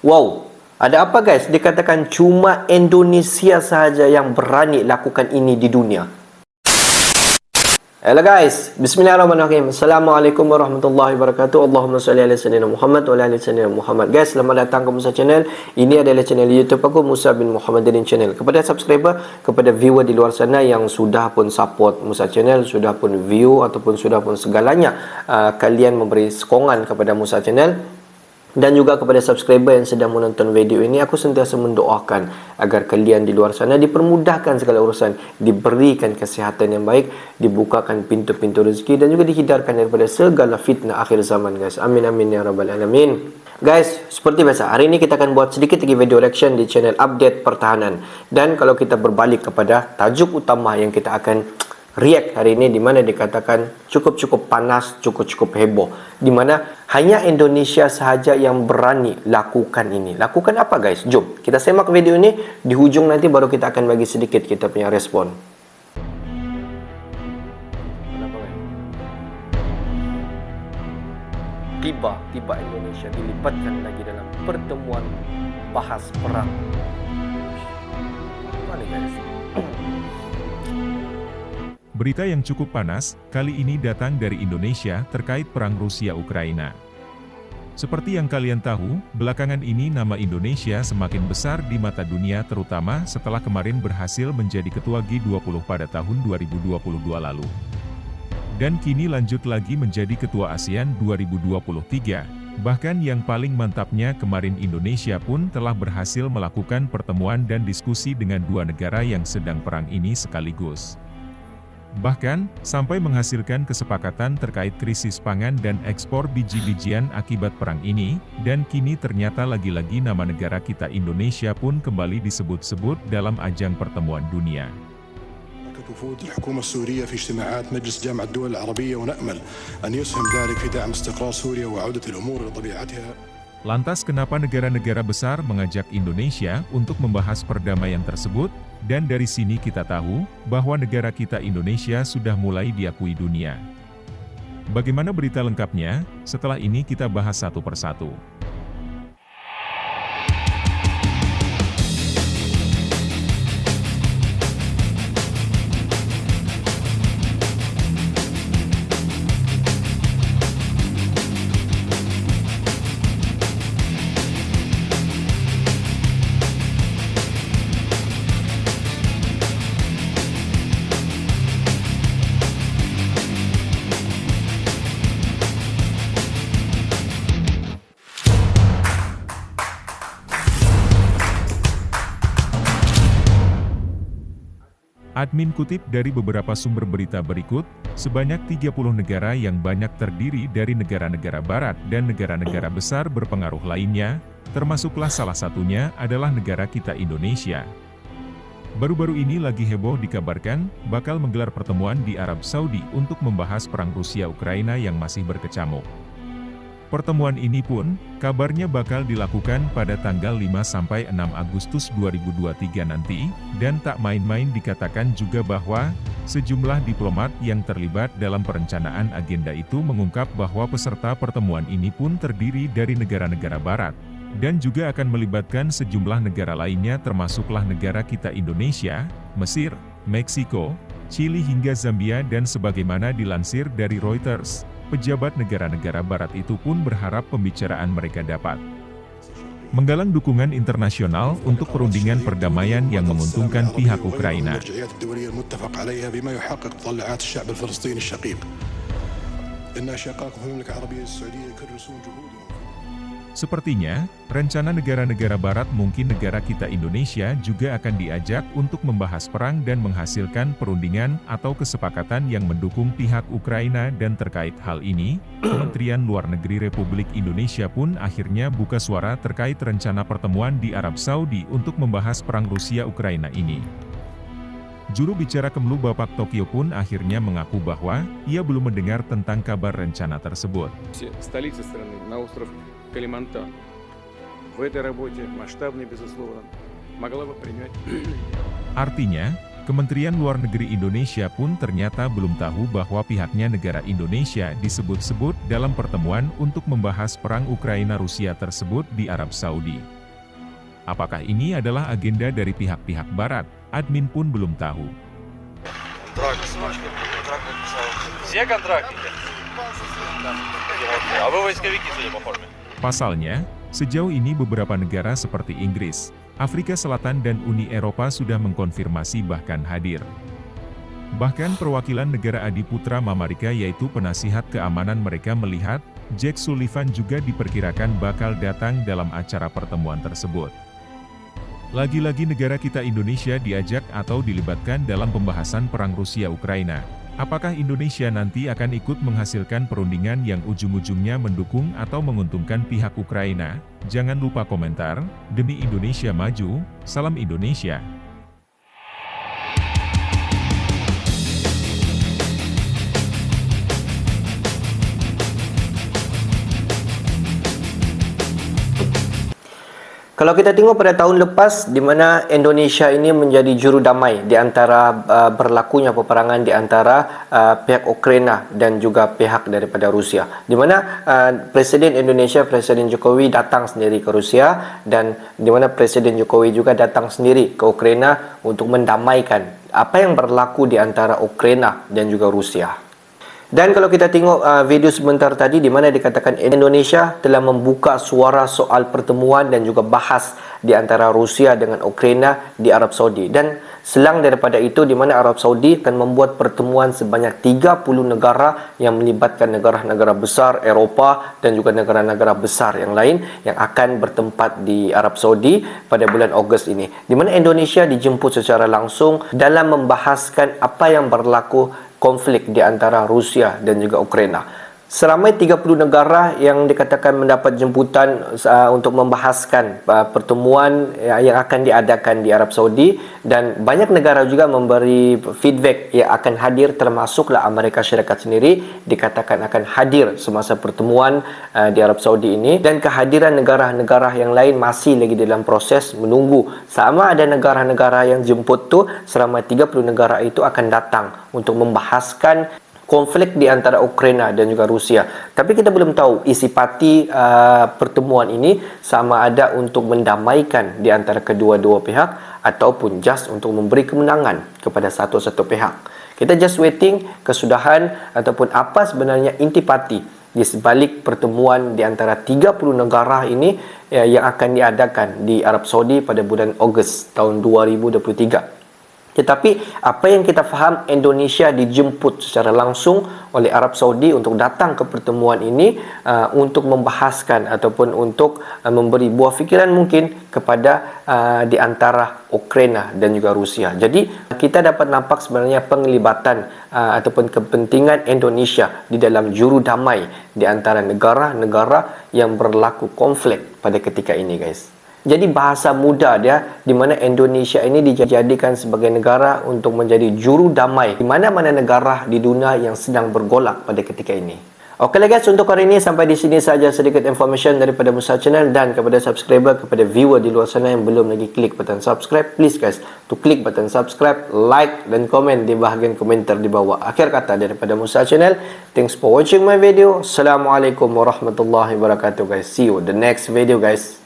Wow, ada apa guys? Dikatakan cuma Indonesia sahaja yang berani lakukan ini di dunia. Hello guys, bismillahirrahmanirrahim. Assalamualaikum warahmatullahi wabarakatuh. Allahumma salli ala sayyidina Muhammad wa ala ali sayyidina Muhammad. Guys, selamat datang ke Musa Channel. Ini adalah channel YouTube aku, Musa bin Muhammadin Channel. Kepada subscriber, kepada viewer di luar sana yang sudah pun support Musa Channel, sudah pun view ataupun sudah pun segalanya, kalian memberi sokongan kepada Musa Channel. Dan juga kepada subscriber yang sedang menonton video ini, aku sentiasa mendoakan agar kalian di luar sana dipermudahkan segala urusan, diberikan kesihatan yang baik, dibukakan pintu-pintu rezeki dan juga dihindarkan daripada segala fitnah akhir zaman guys. Amin amin ya rabbal alamin. Guys, seperti biasa, hari ini kita akan buat sedikit lagi video reaction di channel Update Pertahanan. Dan kalau kita berbalik kepada tajuk utama yang kita akan react hari ini, di mana dikatakan cukup panas, cukup heboh, di mana hanya Indonesia sahaja yang berani lakukan ini. Lakukan apa guys? Jom kita semak video ini, di hujung nanti baru kita akan bagi sedikit kita punya respon. Tiba-tiba Indonesia dilibatkan lagi dalam pertemuan bahas perang. Mana guys? Berita yang cukup panas, kali ini datang dari Indonesia terkait perang Rusia-Ukraina. Seperti yang kalian tahu, belakangan ini nama Indonesia semakin besar di mata dunia terutama setelah kemarin berhasil menjadi ketua G20 pada tahun 2022 lalu. Dan kini lanjut lagi menjadi ketua ASEAN 2023. Bahkan yang paling mantapnya kemarin Indonesia pun telah berhasil melakukan pertemuan dan diskusi dengan dua negara yang sedang perang ini sekaligus. Bahkan, sampai menghasilkan kesepakatan terkait krisis pangan dan ekspor biji-bijian akibat perang ini, dan kini ternyata lagi-lagi nama negara kita Indonesia pun kembali disebut-sebut dalam ajang pertemuan dunia. وفود الحكومة السورية في اجتماعات مجلس جامعة الدول العربية ونأمل أن يسهم ذلك في دعم استقرار سوريا وعودة الأمور لطبيعتها. Lantas kenapa negara-negara besar mengajak Indonesia untuk membahas perdamaian tersebut? Dan dari sini kita tahu bahwa negara kita Indonesia sudah mulai diakui dunia. Bagaimana berita lengkapnya? Setelah ini kita bahas satu persatu. Admin kutip dari beberapa sumber berita berikut, sebanyak 30 negara yang banyak terdiri dari negara-negara barat dan negara-negara besar berpengaruh lainnya, termasuklah salah satunya adalah negara kita Indonesia. Baru-baru ini lagi heboh dikabarkan, bakal menggelar pertemuan di Arab Saudi untuk membahas perang Rusia-Ukraina yang masih berkecamuk. Pertemuan ini pun, kabarnya bakal dilakukan pada tanggal 5-6 Agustus 2023 nanti, dan tak main-main dikatakan juga bahwa, sejumlah diplomat yang terlibat dalam perencanaan agenda itu mengungkap bahwa peserta pertemuan ini pun terdiri dari negara-negara barat, dan juga akan melibatkan sejumlah negara lainnya termasuklah negara kita Indonesia, Mesir, Meksiko, Chili hingga Zambia dan sebagaimana dilansir dari Reuters. Pejabat negara-negara barat itu pun berharap pembicaraan mereka dapat menggalang dukungan internasional untuk perundingan perdamaian yang menguntungkan pihak Ukraina. Sepertinya, rencana negara-negara barat mungkin negara kita Indonesia juga akan diajak untuk membahas perang dan menghasilkan perundingan atau kesepakatan yang mendukung pihak Ukraina dan terkait hal ini, Kementerian Luar Negeri Republik Indonesia pun akhirnya buka suara terkait rencana pertemuan di Arab Saudi untuk membahas perang Rusia-Ukraina ini. Juru bicara Kemlu Bapak Tokyo pun akhirnya mengaku bahwa ia belum mendengar tentang kabar rencana tersebut. Калимантан. В этой работе масштабной, безусловно, могла бы принять. Artinya, Kementerian Luar Negeri Indonesia pun ternyata belum tahu bahwa pihaknya negara Indonesia disebut-sebut dalam pertemuan untuk membahas perang Ukraina-Rusia tersebut di Arab Saudi. Apakah ini adalah agenda dari pihak-pihak barat? Admin pun belum tahu. Контракт подписал. Все контрактники? А вы войсковики, судя по форме. Pasalnya, sejauh ini beberapa negara seperti Inggris, Afrika Selatan dan Uni Eropa sudah mengkonfirmasi bahkan hadir. Bahkan perwakilan negara Adiputra Mamarika yaitu penasihat keamanan mereka melihat, Jack Sullivan juga diperkirakan bakal datang dalam acara pertemuan tersebut. Lagi-lagi negara kita Indonesia diajak atau dilibatkan dalam pembahasan perang Rusia-Ukraina. Apakah Indonesia nanti akan ikut menghasilkan perundingan yang ujung-ujungnya mendukung atau menguntungkan pihak Ukraina? Jangan lupa komentar. Demi Indonesia maju, salam Indonesia. Kalau kita tengok pada tahun lepas di mana Indonesia ini menjadi juru damai di antara berlakunya peperangan di antara pihak Ukraina dan juga pihak daripada Rusia. Di mana Presiden Indonesia, Presiden Jokowi datang sendiri ke Rusia dan di mana Presiden Jokowi juga datang sendiri ke Ukraina untuk mendamaikan apa yang berlaku di antara Ukraina dan juga Rusia. Dan kalau kita tengok video sebentar tadi di mana dikatakan Indonesia telah membuka suara soal pertemuan dan juga bahas di antara Rusia dengan Ukraina di Arab Saudi. Dan selang daripada itu di mana Arab Saudi akan membuat pertemuan sebanyak 30 negara yang melibatkan negara-negara besar Eropah dan juga negara-negara besar yang lain yang akan bertempat di Arab Saudi pada bulan Ogos ini. Di mana Indonesia dijemput secara langsung dalam membahaskan apa yang berlaku konflik di antara Rusia dan juga Ukraina. Seramai 30 negara yang dikatakan mendapat jemputan untuk membahaskan pertemuan yang akan diadakan di Arab Saudi, dan banyak negara juga memberi feedback yang akan hadir, termasuklah Amerika Syarikat sendiri dikatakan akan hadir semasa pertemuan di Arab Saudi ini, dan kehadiran negara-negara yang lain masih lagi dalam proses menunggu sama ada negara-negara yang jemput tu seramai 30 negara itu akan datang untuk membahaskan konflik di antara Ukraina dan juga Rusia. Tapi kita belum tahu isi pati pertemuan ini sama ada untuk mendamaikan di antara kedua-dua pihak ataupun just untuk memberi kemenangan kepada satu-satu pihak. Kita just waiting kesudahan ataupun apa sebenarnya intipati di sebalik pertemuan di antara 30 negara ini yang akan diadakan di Arab Saudi pada bulan Ogos tahun 2023. Tetapi apa yang kita faham, Indonesia dijemput secara langsung oleh Arab Saudi untuk datang ke pertemuan ini untuk membahaskan ataupun untuk memberi buah fikiran mungkin kepada di antara Ukraina dan juga Rusia. Jadi kita dapat nampak sebenarnya penglibatan ataupun kepentingan Indonesia di dalam juru damai di antara negara-negara yang berlaku konflik pada ketika ini, guys. Jadi bahasa mudah dia di mana Indonesia ini dijadikan sebagai negara untuk menjadi juru damai di mana-mana negara di dunia yang sedang bergolak pada ketika ini. Okeylah guys, untuk hari ini sampai di sini saja sedikit information daripada Musa Channel, dan kepada subscriber, kepada viewer di luar sana yang belum lagi klik button subscribe, please guys to klik button subscribe, like dan komen di bahagian komentar di bawah. Akhir kata daripada Musa Channel, thanks for watching my video. Assalamualaikum warahmatullahi wabarakatuh guys. See you the next video guys.